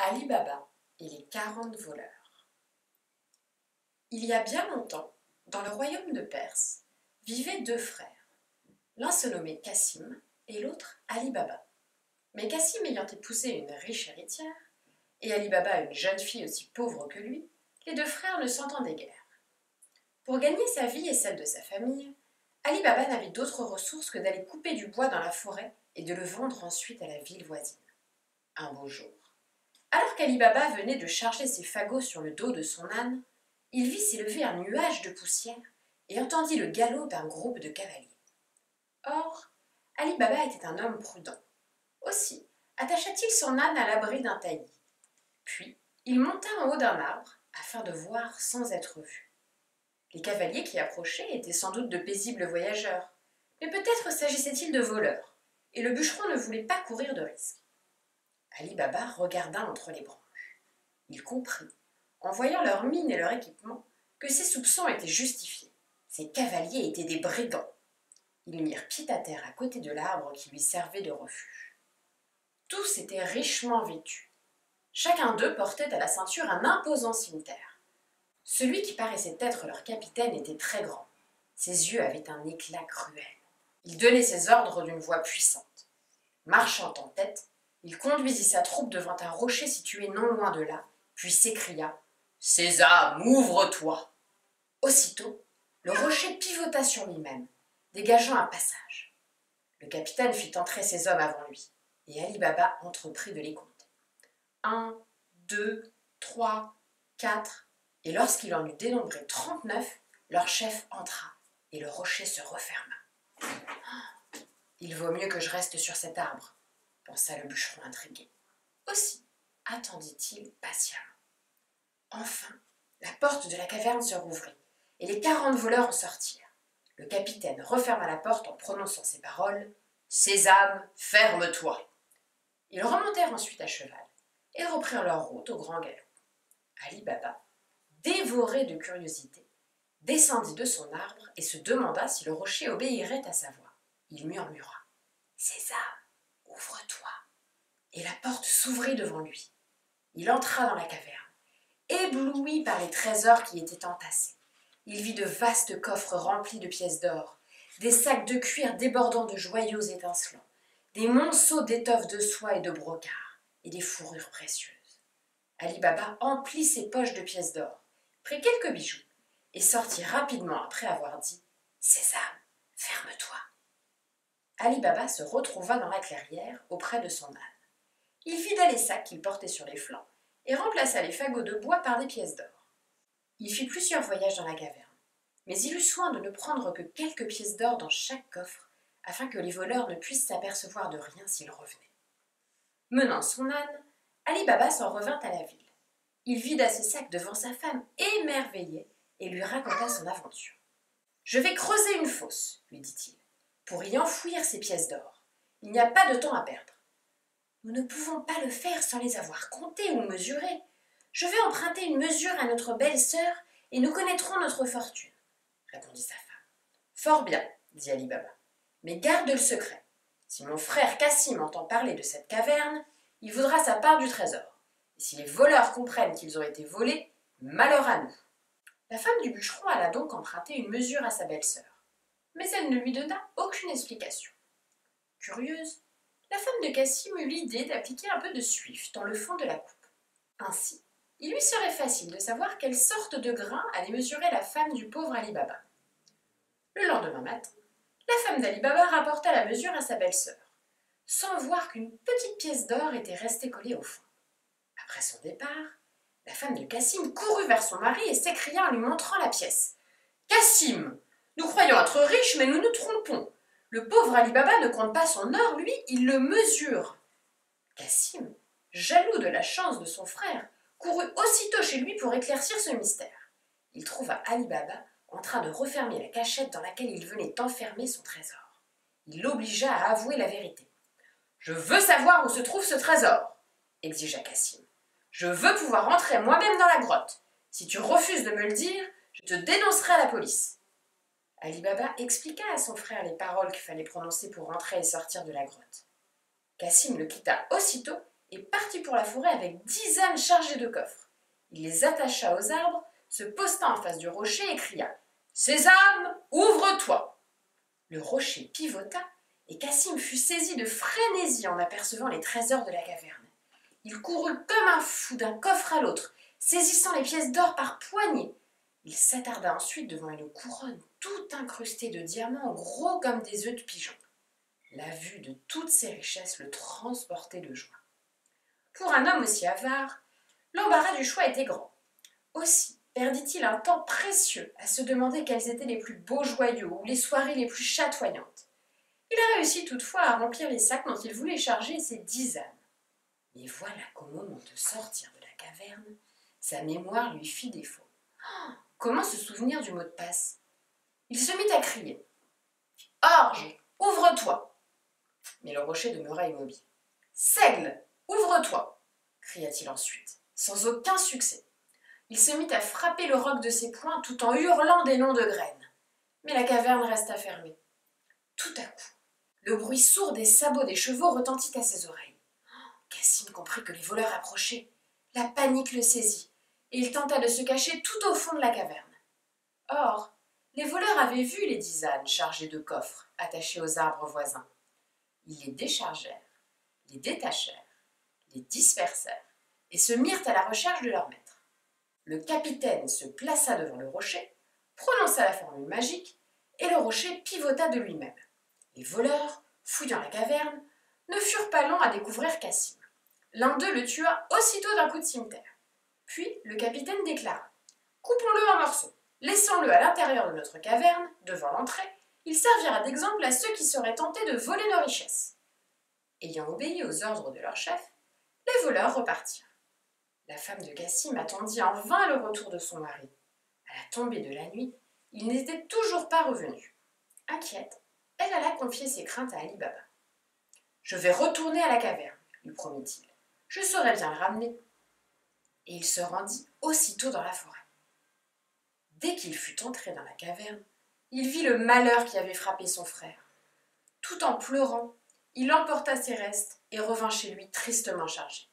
Ali Baba et les 40 voleurs. Il y a bien longtemps, dans le royaume de Perse, vivaient deux frères. L'un se nommait Cassim et l'autre Ali Baba. Mais Cassim ayant épousé une riche héritière, et Ali Baba une jeune fille aussi pauvre que lui, les deux frères ne s'entendaient guère. Pour gagner sa vie et celle de sa famille, Ali Baba n'avait d'autre ressource que d'aller couper du bois dans la forêt et de le vendre ensuite à la ville voisine. Un beau jour, alors qu'Ali Baba venait de charger ses fagots sur le dos de son âne, il vit s'élever un nuage de poussière et entendit le galop d'un groupe de cavaliers. Or, Ali Baba était un homme prudent. Aussi, attacha-t-il son âne à l'abri d'un taillis. Puis, il monta en haut d'un arbre afin de voir sans être vu. Les cavaliers qui approchaient étaient sans doute de paisibles voyageurs, mais peut-être s'agissait-il de voleurs, et le bûcheron ne voulait pas courir de risque. Ali Baba regarda entre les branches. Il comprit, en voyant leur mine et leur équipement, que ses soupçons étaient justifiés. Ces cavaliers étaient des brigands. Ils mirent pied à terre à côté de l'arbre qui lui servait de refuge. Tous étaient richement vêtus. Chacun d'eux portait à la ceinture un imposant cimeterre. Celui qui paraissait être leur capitaine était très grand. Ses yeux avaient un éclat cruel. Il donnait ses ordres d'une voix puissante. Marchant en tête, il conduisit sa troupe devant un rocher situé non loin de là, puis s'écria « Sésame, ouvre-toi » Aussitôt, le rocher pivota sur lui-même, dégageant un passage. Le capitaine fit entrer ses hommes avant lui, et Ali Baba entreprit de les compter. 1, 2, 3, 4, et lorsqu'il en eut dénombré 39, leur chef entra, et le rocher se referma. « Il vaut mieux que je reste sur cet arbre », pensa le bûcheron intrigué. Aussi attendit-il patiemment. Enfin, la porte de la caverne se rouvrit, et les 40 voleurs en sortirent. Le capitaine referma la porte en prononçant ces paroles « Sésame, ferme-toi » Ils remontèrent ensuite à cheval, et reprirent leur route au grand galop. Ali Baba, dévoré de curiosité, descendit de son arbre et se demanda si le rocher obéirait à sa voix. Il murmura « Sésame, ouvre-toi » et la porte s'ouvrit devant lui. Il entra dans la caverne, ébloui par les trésors qui y étaient entassés. Il vit de vastes coffres remplis de pièces d'or, des sacs de cuir débordant de joyaux étincelants, des monceaux d'étoffes de soie et de brocart, et des fourrures précieuses. Ali Baba emplit ses poches de pièces d'or, prit quelques bijoux, et sortit rapidement après avoir dit « Sésame, ferme-toi » Ali Baba se retrouva dans la clairière auprès de son âne. Il vida les sacs qu'il portait sur les flancs et remplaça les fagots de bois par des pièces d'or. Il fit plusieurs voyages dans la caverne, mais il eut soin de ne prendre que quelques pièces d'or dans chaque coffre, afin que les voleurs ne puissent s'apercevoir de rien s'ils revenaient. Menant son âne, Ali Baba s'en revint à la ville. Il vida ses sacs devant sa femme émerveillée et lui raconta son aventure. « Je vais creuser une fosse, lui dit-il, pour y enfouir ces pièces d'or. Il n'y a pas de temps à perdre. Nous ne pouvons pas le faire sans les avoir comptées ou mesurées. Je vais emprunter une mesure à notre belle-sœur et nous connaîtrons notre fortune, répondit sa femme. Fort bien, dit Ali Baba, mais garde le secret. Si mon frère Cassim entend parler de cette caverne, il voudra sa part du trésor. Et si les voleurs comprennent qu'ils ont été volés, malheur à nous. La femme du bûcheron alla donc emprunter une mesure à sa belle-sœur, mais elle ne lui donna aucune explication. Curieuse, la femme de Cassim eut l'idée d'appliquer un peu de suif dans le fond de la coupe. Ainsi, il lui serait facile de savoir quelle sorte de grain allait mesurer la femme du pauvre Ali Baba. Le lendemain matin, la femme d'Ali Baba rapporta la mesure à sa belle-sœur, sans voir qu'une petite pièce d'or était restée collée au fond. Après son départ, la femme de Cassim courut vers son mari et s'écria en lui montrant la pièce. « Cassim, nous croyons être riches, mais nous nous trompons. Le pauvre Ali Baba ne compte pas son or, lui, il le mesure. » Cassim, jaloux de la chance de son frère, courut aussitôt chez lui pour éclaircir ce mystère. Il trouva Ali Baba en train de refermer la cachette dans laquelle il venait enfermer son trésor. Il l'obligea à avouer la vérité. « Je veux savoir où se trouve ce trésor, » exigea Cassim. « Je veux pouvoir entrer moi-même dans la grotte. Si tu refuses de me le dire, je te dénoncerai à la police. » Ali Baba expliqua à son frère les paroles qu'il fallait prononcer pour entrer et sortir de la grotte. Cassim le quitta aussitôt et partit pour la forêt avec 10 ânes chargés de coffres. Il les attacha aux arbres, se posta en face du rocher et cria « Sésame, ouvre-toi » Le rocher pivota et Cassim fut saisi de frénésie en apercevant les trésors de la caverne. Il courut comme un fou d'un coffre à l'autre, saisissant les pièces d'or par poignées. Il s'attarda ensuite devant une couronne tout incrustée de diamants gros comme des œufs de pigeon. La vue de toutes ces richesses le transportait de joie. Pour un homme aussi avare, l'embarras du choix était grand. Aussi perdit-il un temps précieux à se demander quels étaient les plus beaux joyaux ou les soirées les plus chatoyantes. Il a réussi toutefois à remplir les sacs dont il voulait charger ses 10 ânes. Mais voilà qu'au moment de sortir de la caverne, sa mémoire lui fit défaut. Comment se souvenir du mot de passe? Il se mit à crier « Orge, ouvre-toi » Mais le rocher demeura immobile. « Seigle, ouvre-toi » cria-t-il ensuite, sans aucun succès. Il se mit à frapper le roc de ses poings tout en hurlant des noms de graines. Mais la caverne resta fermée. Tout à coup, le bruit sourd des sabots des chevaux retentit à ses oreilles. Cassim comprit que les voleurs approchaient. La panique le saisit, et il tenta de se cacher tout au fond de la caverne. Or, les voleurs avaient vu les 10 ânes chargés de coffres attachés aux arbres voisins. Ils les déchargèrent, les détachèrent, les dispersèrent et se mirent à la recherche de leur maître. Le capitaine se plaça devant le rocher, prononça la formule magique et le rocher pivota de lui-même. Les voleurs, fouillant la caverne, ne furent pas longs à découvrir Cassim. L'un d'eux le tua aussitôt d'un coup de cimeterre. Puis le capitaine déclara « Coupons-le en morceaux, laissons-le à l'intérieur de notre caverne, devant l'entrée, il servira d'exemple à ceux qui seraient tentés de voler nos richesses. » Ayant obéi aux ordres de leur chef, les voleurs repartirent. La femme de Cassim attendit en vain le retour de son mari. À la tombée de la nuit, il n'était toujours pas revenu. Inquiète, elle alla confier ses craintes à Ali Baba. « Je vais retourner à la caverne, » lui promit-il. « Je saurai bien le ramener. » Et il se rendit aussitôt dans la forêt. Dès qu'il fut entré dans la caverne, il vit le malheur qui avait frappé son frère. Tout en pleurant, il emporta ses restes et revint chez lui tristement chargé.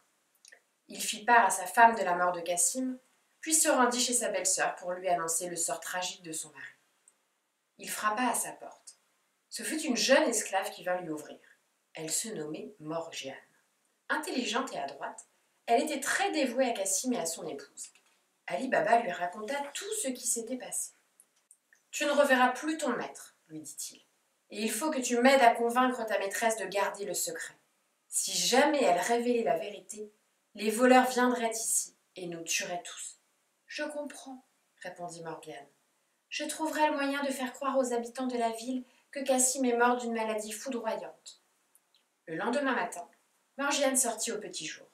Il fit part à sa femme de la mort de Cassim, puis se rendit chez sa belle-sœur pour lui annoncer le sort tragique de son mari. Il frappa à sa porte. Ce fut une jeune esclave qui vint lui ouvrir. Elle se nommait Morgiane. Intelligente et adroite, elle était très dévouée à Cassim et à son épouse. Ali Baba lui raconta tout ce qui s'était passé. « Tu ne reverras plus ton maître, lui dit-il, et il faut que tu m'aides à convaincre ta maîtresse de garder le secret. Si jamais elle révélait la vérité, les voleurs viendraient ici et nous tueraient tous. »« Je comprends, » répondit Morgiane. « Je trouverai le moyen de faire croire aux habitants de la ville que Cassim est mort d'une maladie foudroyante. » Le lendemain matin, Morgiane sortit au petit jour.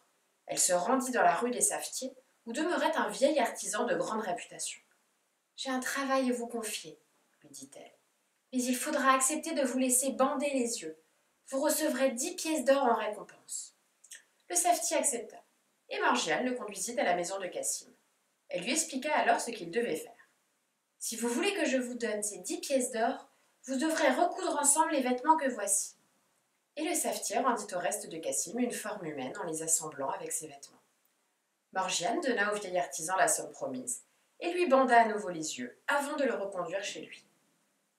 Elle se rendit dans la rue des Savetiers, où demeurait un vieil artisan de grande réputation. « J'ai un travail à vous confier, » lui dit-elle. « Mais il faudra accepter de vous laisser bander les yeux. Vous recevrez 10 pièces d'or en récompense. » Le savetier accepta, et Morgiane le conduisit à la maison de Cassim. Elle lui expliqua alors ce qu'il devait faire. « Si vous voulez que je vous donne ces 10 pièces d'or, vous devrez recoudre ensemble les vêtements que voici. » Et le savetier rendit au reste de Cassim une forme humaine en les assemblant avec ses vêtements. Morgiane donna au vieil artisan la somme promise et lui banda à nouveau les yeux avant de le reconduire chez lui.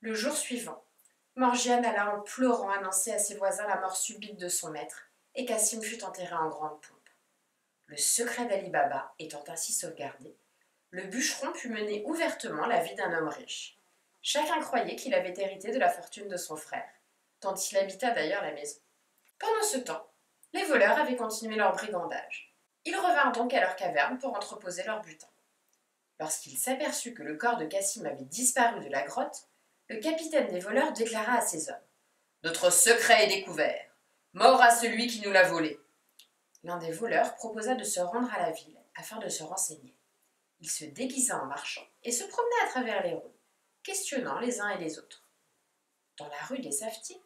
Le jour suivant, Morgiane alla en pleurant annoncer à ses voisins la mort subite de son maître et Cassim fut enterré en grande pompe. Le secret d'Ali Baba étant ainsi sauvegardé, le bûcheron put mener ouvertement la vie d'un homme riche. Chacun croyait qu'il avait hérité de la fortune de son frère, dont il habita d'ailleurs la maison. Pendant ce temps, les voleurs avaient continué leur brigandage. Ils revinrent donc à leur caverne pour entreposer leur butin. Lorsqu'il s'aperçut que le corps de Cassim avait disparu de la grotte, le capitaine des voleurs déclara à ses hommes « Notre secret est découvert. Mort à celui qui nous l'a volé. » L'un des voleurs proposa de se rendre à la ville afin de se renseigner. Il se déguisa en marchand et se promenait à travers les rues, questionnant les uns et les autres. Dans la rue des Savetiers,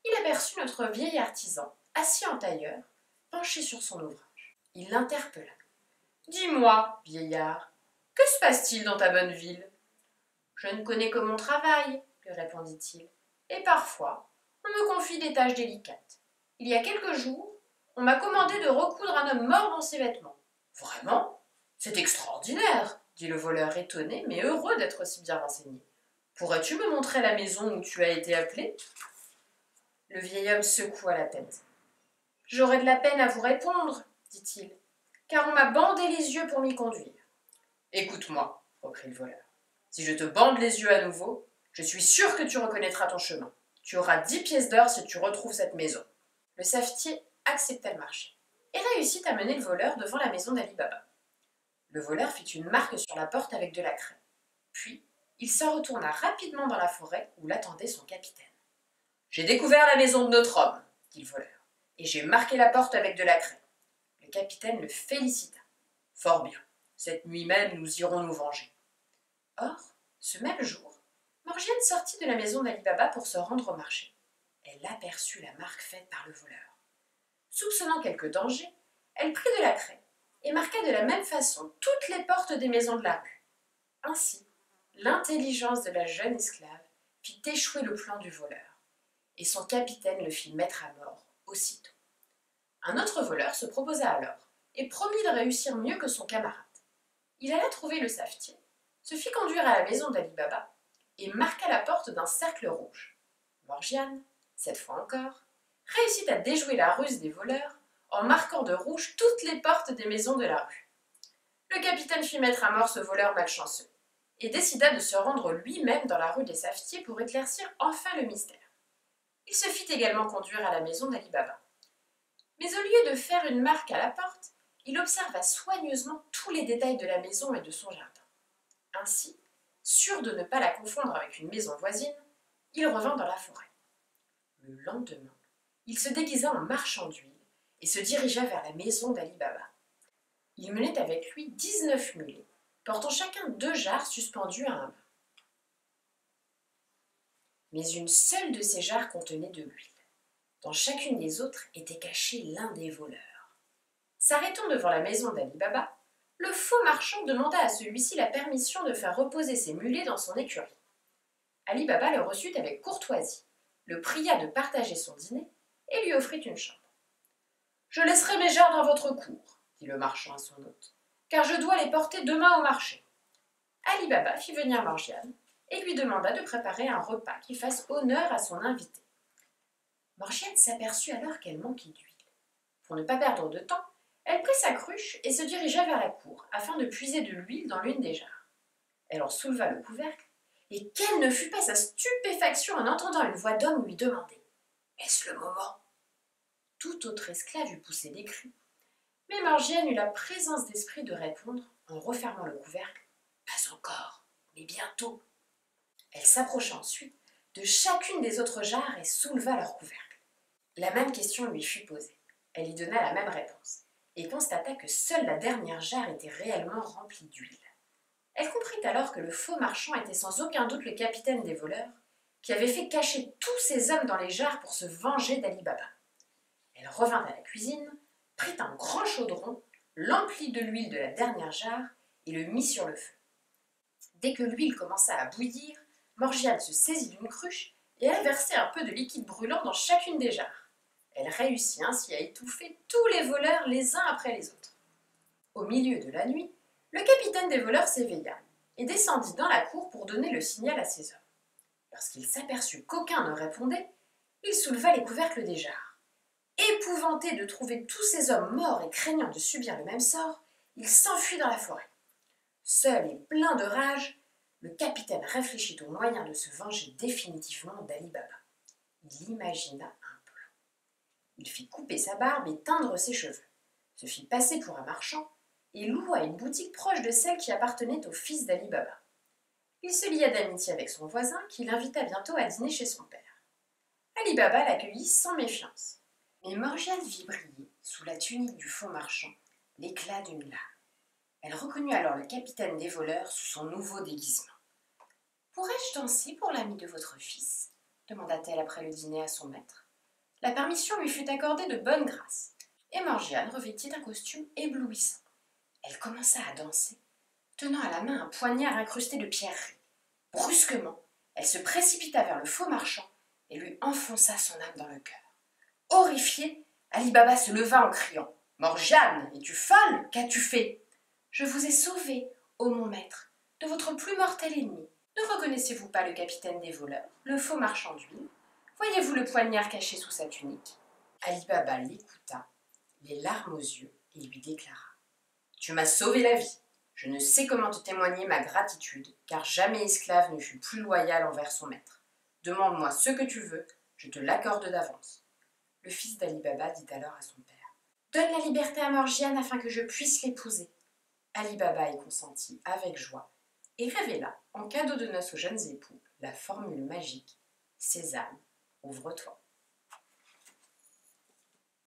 il aperçut notre vieil artisan, assis en tailleur, penché sur son ouvrage. Il l'interpella. « Dis-moi, vieillard, que se passe-t-il dans ta bonne ville ?»« Je ne connais que mon travail, » lui répondit-il, « et parfois, on me confie des tâches délicates. Il y a quelques jours, On m'a commandé de recoudre un homme mort dans ses vêtements. Vraiment? C'est extraordinaire, dit le voleur étonné, mais heureux d'être si bien renseigné. Pourrais-tu me montrer la maison où tu as été appelé? Le vieil homme secoua la tête. J'aurais de la peine à vous répondre, dit-il, car on m'a bandé les yeux pour m'y conduire. Écoute-moi, reprit le voleur. Si je te bande les yeux à nouveau, je suis sûr que tu reconnaîtras ton chemin. Tu auras 10 pièces d'or si tu retrouves cette maison. Le savetier accepta le marché et réussit à mener le voleur devant la maison d'Ali Baba. Le voleur fit une marque sur la porte avec de la craie. Puis, il se retourna rapidement dans la forêt où l'attendait son capitaine. « J'ai découvert la maison de notre homme, dit le voleur, et j'ai marqué la porte avec de la craie. » Le capitaine le félicita. « Fort bien, cette nuit même nous irons nous venger. » Or, ce même jour, Morgiane sortit de la maison d'Ali Baba pour se rendre au marché. Elle aperçut la marque faite par le voleur. Soupçonnant quelque danger, elle prit de la craie et marqua de la même façon toutes les portes des maisons de la rue. Ainsi, l'intelligence de la jeune esclave fit échouer le plan du voleur, et son capitaine le fit mettre à mort aussitôt. Un autre voleur se proposa alors, et promit de réussir mieux que son camarade. Il alla trouver le savetier, se fit conduire à la maison d'Ali Baba, et marqua la porte d'un cercle rouge. Morgiane, cette fois encore, réussit à déjouer la ruse des voleurs en marquant de rouge toutes les portes des maisons de la rue. Le capitaine fit mettre à mort ce voleur malchanceux et décida de se rendre lui-même dans la rue des Savetiers pour éclaircir enfin le mystère. Il se fit également conduire à la maison d'Ali Baba. Mais au lieu de faire une marque à la porte, il observa soigneusement tous les détails de la maison et de son jardin. Ainsi, sûr de ne pas la confondre avec une maison voisine, il revint dans la forêt. Le lendemain, il se déguisa en marchand d'huile et se dirigea vers la maison d'Ali Baba. Il menait avec lui 19 mulets, portant chacun 2 jarres suspendues à un mât. Mais une seule de ces jarres contenait de l'huile. Dans chacune des autres était caché l'un des voleurs. S'arrêtant devant la maison d'Ali Baba, le faux marchand demanda à celui-ci la permission de faire reposer ses mulets dans son écurie. Ali Baba le reçut avec courtoisie, le pria de partager son dîner et lui offrit une chambre. « Je laisserai mes jarres dans votre cour, dit le marchand à son hôte, car je dois les porter demain au marché. » Ali Baba fit venir Morgiane et lui demanda de préparer un repas qui fasse honneur à son invité. Morgiane s'aperçut alors qu'elle manquait d'huile. Pour ne pas perdre de temps, elle prit sa cruche et se dirigea vers la cour afin de puiser de l'huile dans l'une des jarres. Elle en souleva le couvercle, et quelle ne fut pas sa stupéfaction en entendant une voix d'homme lui demander « Est-ce le moment ?» Tout autre esclave eût poussé des cris, mais Morgiane eut la présence d'esprit de répondre en refermant le couvercle « Pas encore, mais bientôt. » Elle s'approcha ensuite de chacune des autres jarres et souleva leur couvercle. La même question lui fut posée. Elle y donna la même réponse, et constata que seule la dernière jarre était réellement remplie d'huile. Elle comprit alors que le faux marchand était sans aucun doute le capitaine des voleurs, qui avait fait cacher tous ses hommes dans les jarres pour se venger d'Ali Baba. Elle revint à la cuisine, prit un grand chaudron, l'emplit de l'huile de la dernière jarre et le mit sur le feu. Dès que l'huile commença à bouillir, Morgiane se saisit d'une cruche et elle versait un peu de liquide brûlant dans chacune des jarres. Elle réussit ainsi à étouffer tous les voleurs les uns après les autres. Au milieu de la nuit, le capitaine des voleurs s'éveilla et descendit dans la cour pour donner le signal à ses hommes. Lorsqu'il s'aperçut qu'aucun ne répondait, il souleva les couvercles des jarres. Épouvanté de trouver tous ces hommes morts et craignant de subir le même sort, il s'enfuit dans la forêt. Seul et plein de rage, le capitaine réfléchit au moyen de se venger définitivement d'Ali Baba. Il imagina un plan. Il fit couper sa barbe et teindre ses cheveux, se fit passer pour un marchand et loua une boutique proche de celle qui appartenait au fils d'Ali Baba. Il se lia d'amitié avec son voisin qui l'invita bientôt à dîner chez son père. Ali Baba l'accueillit sans méfiance. Mais Morgiane vit briller, sous la tunique du faux marchand, l'éclat d'une lame. Elle reconnut alors le capitaine des voleurs sous son nouveau déguisement. « Pourrais-je danser pour l'ami de votre fils ?» demanda-t-elle après le dîner à son maître. La permission lui fut accordée de bonne grâce, et Morgiane revêtit un costume éblouissant. Elle commença à danser, tenant à la main un poignard incrusté de pierreries. Brusquement, elle se précipita vers le faux marchand et lui enfonça son âme dans le cœur. Horrifiée, Ali Baba se leva en criant « Morgiane, es-tu folle? Qu'as-tu fait ?»« Je vous ai sauvé, ô mon maître, de votre plus mortel ennemi. Ne reconnaissez-vous pas le capitaine des voleurs, le faux marchand d'huile? Voyez-vous le poignard caché sous sa tunique ?» Ali Baba l'écouta, les larmes aux yeux, et lui déclara « Tu m'as sauvé la vie. Je ne sais comment te témoigner ma gratitude, car jamais esclave ne fut plus loyal envers son maître. Demande-moi ce que tu veux, je te l'accorde d'avance. » Le fils d'Ali Baba dit alors à son père « Donne la liberté à Morgiane afin que je puisse l'épouser. » Ali Baba y consentit avec joie et révéla, en cadeau de noces aux jeunes époux, la formule magique « Sésame, ouvre-toi ».